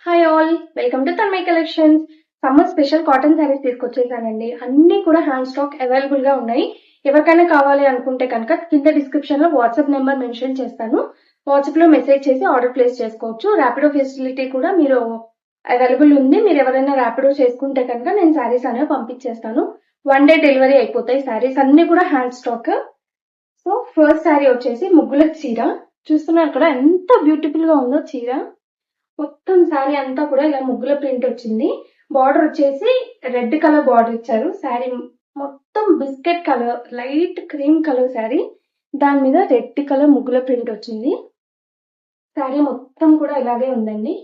Hi all, welcome to Tanmay collections. Summer special cotton saris తీసుకొచ్చేసానండి. అన్ని కూడా హ్యాండ్ స్టాక్ అవైలబుల్ గా ఉన్నాయి. ఎవరికైనా కావాలి అనుకుంటే కనుక కింద డిస్క్రిప్షన్ లో వాట్సాప్ నెంబర్ మెన్షన్ చేస్తాను. వాట్సాప్ లో మెసేజ్ చేసి ఆర్డర్ ప్లేస్ చేసుకోవచ్చు. ర్యాపిడో ఫెసిలిటీ కూడా మీరు అవైలబుల్ ఉంది. మీరు ఎవరైనా ర్యాపిడో చేసుకుంటే కనుక నేను శారీస్ అనేవి పంపించేస్తాను. 1 డే డెలివరీ అయిపోతాయి. శారీస్ అన్ని కూడా hand stock. So first sari వచ్చేసి ముగ్గుల చీర. చూస్తున్నారు కదా ఎంత బ్యూటిఫుల్ గా ఉందో చీర. మొత్తం శారీ అంతా కూడా ఇలా ముగ్గుల ప్రింట్ వచ్చింది. బార్డర్ వచ్చేసి రెడ్ కలర్ బార్డర్ ఇచ్చారు. శారీ మొత్తం biscuit colour, light cream colour sari. దాని మీద రెడ్ కలర్ ముగ్గుల ప్రింట్ వచ్చింది. శారీ మొత్తం కూడా ఇలాగే ఉందండి.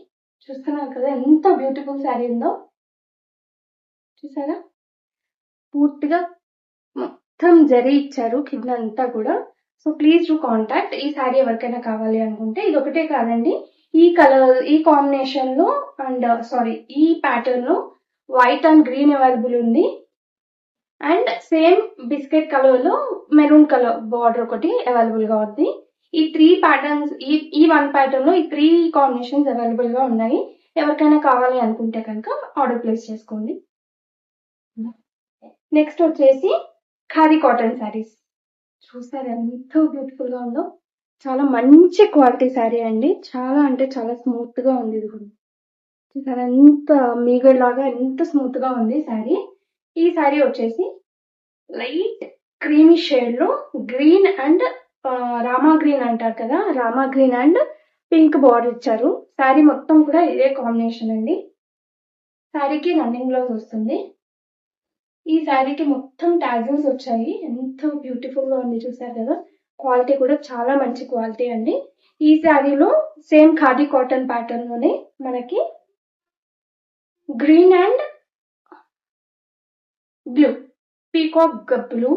చూస్తున్నారు కదా ఎంత బ్యూటిఫుల్ శారీ ఉందో. చూసారా, పూర్తిగా మొత్తం జరీ ఇచ్చారు కింద అంతా కూడా. So please to contact. ఈ శారీ ఎవరికైనా కావాలి అనుకుంటే ఇది ఒకటే కాదండి, ఈ కలర్, ఈ కాంబినేషన్ లో అండ్ ఈ ప్యాటర్న్ లో వైట్ అండ్ గ్రీన్ అవైలబుల్ ఉంది. అండ్ సేమ్ బిస్కెట్ కలర్ లో మెరూన్ కలర్ బార్డర్ ఒకటి అవైలబుల్ గా ఉంది. ఈ 3 ప్యాటర్న్స్, ఈ 1 ప్యాటర్న్ లో ఈ 3 కాంబినేషన్స్ అవైలబుల్ గా ఉన్నాయి. ఎవరికైనా కావాలి అనుకుంటే కనుక ఆర్డర్ ప్లేస్ చేసుకోండి. నెక్స్ట్ వచ్చేసి ఖాదీ కాటన్ శారీస్. చూసారు ఎంత బ్యూటిఫుల్ గా ఉందో. చాలా మంచి క్వాలిటీ శారీ అండి. చాలా అంటే చాలా స్మూత్ గా ఉంది. ఇది కూడా చూసారా ఎంత మీగడ్ లాగా ఎంత స్మూత్ గా ఉంది శారీ. ఈ శారీ వచ్చేసి లైట్ క్రీమీ షేడ్ లో గ్రీన్ అండ్ రామా గ్రీన్ అంటారు కదా, Rama green and pink border ఇచ్చారు. శారీ మొత్తం కూడా ఇదే కాంబినేషన్ అండి. శారీకి రన్నింగ్ బ్లౌజ్ వస్తుంది. ఈ శారీకి మొత్తం టాజిల్స్ వచ్చాయి. ఎంత బ్యూటిఫుల్ గా ఉంది చూసారు కదా. క్వాలిటీ కూడా చాలా మంచి క్వాలిటీ అండి. ఈ శారీలో సేమ్ ఖాదీ కాటన్ ప్యాటర్న్ లోనే మనకి green and blue, peacock blue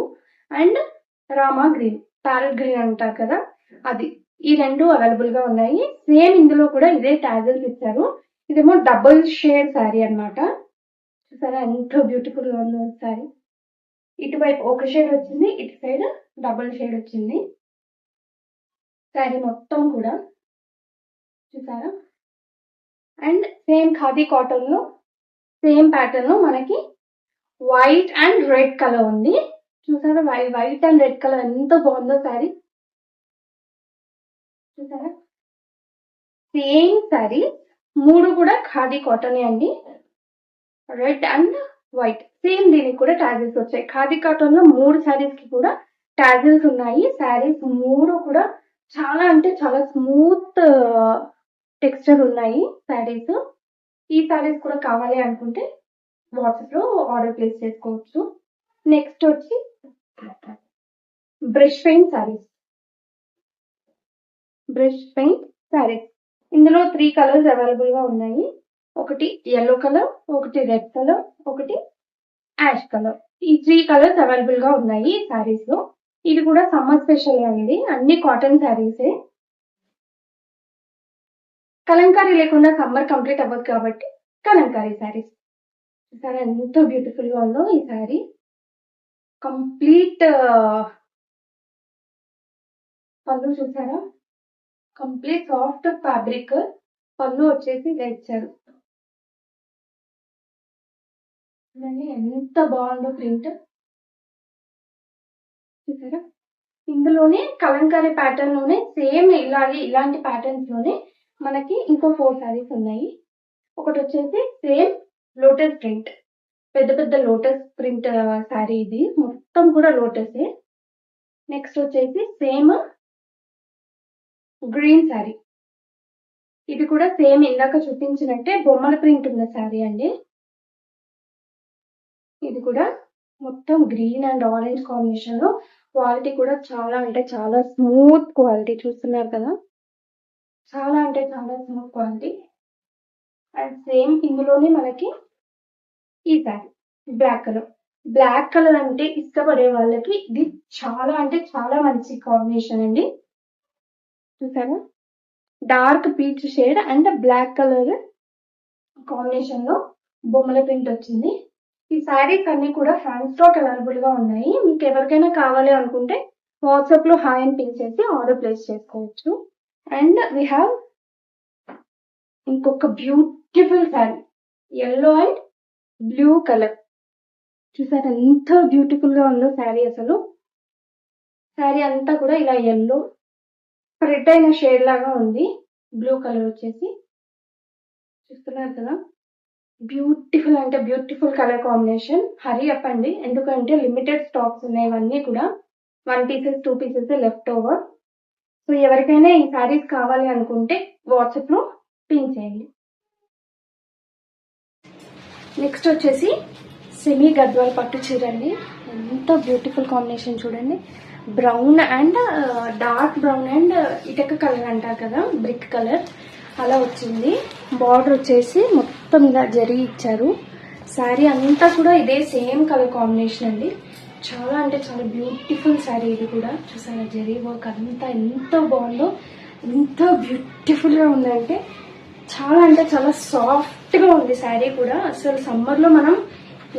and Rama green, parrot green అంటారు కదా అది, ఈ రెండు అవైలబుల్ గా ఉన్నాయి. సేమ్ ఇందులో కూడా ఇదే టాజిల్స్ ఇచ్చారు. ఇదేమో డబుల్ షేడ్ శారీ అన్నమాట. చూసారా ఎంత బ్యూటిఫుల్ గా ఉందో శారీ. ఇటువైపు ఒక షేడ్ వచ్చింది, ఇటు సైడ్ డబుల్ షేడ్ వచ్చింది. శారీ మొత్తం కూడా చూసారా. అండ్ సేమ్ ఖాదీ కాటన్ లో సేమ్ ప్యాటర్న్ లో మనకి వైట్ అండ్ రెడ్ కలర్ ఉంది. చూసారా వైట్ అండ్ రెడ్ కలర్ ఎంత బాగుందో శారీ. చూసారా సేమ్ శారీ, 3 కూడా ఖాదీ కాటన్ అండి. రెడ్ అండ్ వైట్ సేమ్, దీనికి కూడా టాజిల్స్ వచ్చాయి. ఖాదీ కాటన్ లో 3 శారీస్ కి కూడా టాజిల్స్ ఉన్నాయి. శారీస్ 3 కూడా చాలా అంటే చాలా స్మూత్ టెక్స్చర్ ఉన్నాయి శారీస్. ఈ శారీస్ కూడా కావాలి అనుకుంటే వాట్సాప్ లో ఆర్డర్ ప్లేస్ చేసుకోవచ్చు. నెక్స్ట్ వచ్చి brush paint saris. Brush paint saris ఇందులో 3 కలర్స్ అవైలబుల్ గా ఉన్నాయి. ఒకటి ఎల్లో కలర్, ఒకటి రెడ్ కలర్, ఒకటి యాష్ కలర్. ఈ 3 కలర్స్ అవైలబుల్ గా ఉన్నాయి ఈ శారీస్ లో. ఇది కూడా సమ్మర్ స్పెషల్ అండి. అన్ని కాటన్ శారీసే. కలంకారీ లేకుండా సమ్మర్ కంప్లీట్ అవ్వదు కాబట్టి కలంకారీ శారీస్. చూసారా ఎంత బ్యూటిఫుల్ గా ఉందో ఈ శారీ. కంప్లీట్ పళ్ళు చూసారా, కంప్లీట్ సాఫ్ట్ ఫ్యాబ్రిక్. పళ్ళు వచ్చేసి ఇలా ఇచ్చారు. ఎంత బాగుందో ప్రింట్. చూసారా ఇందులోనే కలంకారీ ప్యాటర్న్ లోనే సేమ్ ఇలాంటి ప్యాటర్న్స్ లోనే మనకి ఇంకో 4 శారీస్ ఉన్నాయి. ఒకటి వచ్చేసి సేమ్ లోటస్ ప్రింట్, పెద్ద పెద్ద లోటస్ ప్రింట్ శారీ. ఇది మొత్తం కూడా లోటస్. నెక్స్ట్ వచ్చేసి సేమ్ గ్రీన్ శారీ. ఇది కూడా సేమ్ ఇందాక చూపించినట్టే బొమ్మల ప్రింట్ ఉన్న శారీ అండి. ఇది కూడా మొత్తం గ్రీన్ అండ్ ఆరెంజ్ కాంబినేషన్ లో. క్వాలిటీ కూడా చాలా అంటే చాలా స్మూత్ క్వాలిటీ. చూస్తున్నారు కదా, చాలా అంటే చాలా స్మూత్ క్వాలిటీ. అండ్ సేమ్ ఇందులోనే మనకి ఈ sari black colour. Black colour అంటే ఇష్టపడే వాళ్ళకి ఇది చాలా అంటే చాలా మంచి కాంబినేషన్ అండి. చూసారా dark peach shade and black colour combination లో బొమ్మల ప్రింట్ వచ్చింది. ఈ శారీస్ అన్ని కూడా హ్యాండ్ స్టాక్ అవైలబుల్ గా ఉన్నాయి. మీకు ఎవరికైనా కావాలి అనుకుంటే వాట్సాప్ లో హాయ్ అని పింక్ చేసి ఆర్డర్ ప్లేస్ చేసుకోవచ్చు. అండ్ వీ హ్యావ్ ఇంకొక beautiful sari, yellow and blue colour. చూసారా ఎంత బ్యూటిఫుల్ గా ఉందో శారీ. అసలు శారీ అంతా కూడా ఇలా ఎల్లో స్ప్రెడ్ అయిన షేడ్ లాగా ఉంది. బ్లూ కలర్ వచ్చేసి చూస్తున్నారు కదా, బ్యూటిఫుల్ అంటే beautiful colour combination. Hurry up అండి, ఎందుకంటే లిమిటెడ్ స్టాక్స్ ఉన్నాయి. ఇవన్నీ కూడా 1 pieces 2 pieces left over. So ఎవరికైనా ఈ శారీస్ కావాలి అనుకుంటే వాట్సాప్ లో పిన్ చేయండి. నెక్స్ట్ వచ్చేసి సెమీ గద్వాల్ పట్టు చీర అండి. ఎంత బ్యూటిఫుల్ కాంబినేషన్ చూడండి. Brown and dark brown and ఇటక కలర్ అంటారు కదా, బ్రిక్ కలర్ అలా వచ్చింది. బార్డర్ వచ్చేసి మొత్తం ఇలా జరీ ఇచ్చారు. శారీ అంతా కూడా ఇదే సేమ్ కలర్ కాంబినేషన్ అండి. చాలా అంటే చాలా బ్యూటిఫుల్ శారీ. ఇది కూడా చూసారా, జరీ వర్క్ అంతా ఎంత బాగుందో, ఎంత బ్యూటిఫుల్ గా ఉందంటే చాలా అంటే చాలా సాఫ్ట్ గా ఉంది శారీ కూడా. అసలు సమ్మర్ లో మనం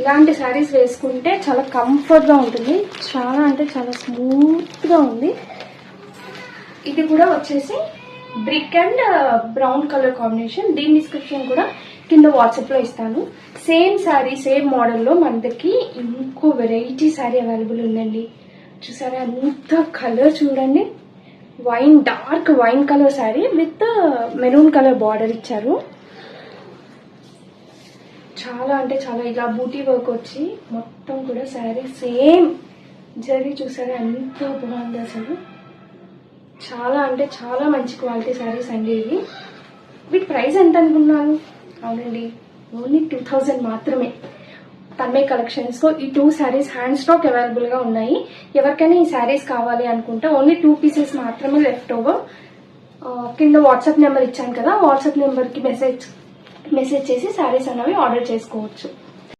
ఇలాంటి శారీస్ వేసుకుంటే చాలా కంఫర్ట్ గా ఉంటుంది. చాలా అంటే చాలా స్మూత్ గా ఉంది. ఇది కూడా వచ్చేసి brick and brown colour combination. దీని డిస్క్రిప్షన్ కూడా కింద వాట్సాప్ లో ఇస్తాను. సేమ్ శారీ సేమ్ మోడల్లో మన దగ్గరికి ఇంకో వెరైటీ శారీ అవైలబుల్ ఉందండి. చూసారా అంత కలర్ చూడండి, dark wine colour sari with maroon colour border ఇచ్చారు. చాలా అంటే చాలా ఇలా బూటీ వర్క్ వచ్చి మొత్తం కూడా శారీ సేమ్ జరీ. చూసారా ఎంత బాగుంది అసలు. చాలా అంటే చాలా మంచి క్వాలిటీ శారీస్ అండి ఇవి. వీటి ప్రైస్ ఎంత అనుకున్నారు? అవునండి, ఓన్లీ 2000 మాత్రమే. తన్మయ్ కలెక్షన్స్ లో ఈ 2 శారీస్ హ్యాండ్ స్టాక్ అవైలబుల్ గా ఉన్నాయి. ఎవరికైనా ఈ శారీస్ కావాలి అనుకుంటే ఓన్లీ 2 పీసెస్ మాత్రమే లెఫ్ట్ ఓవర్. కింద వాట్సాప్ నెంబర్ ఇచ్చాను కదా, వాట్సాప్ నెంబర్ కి మెసేజ్ చేసి శారీస్ అనేవి ఆర్డర్ చేసుకోవచ్చు.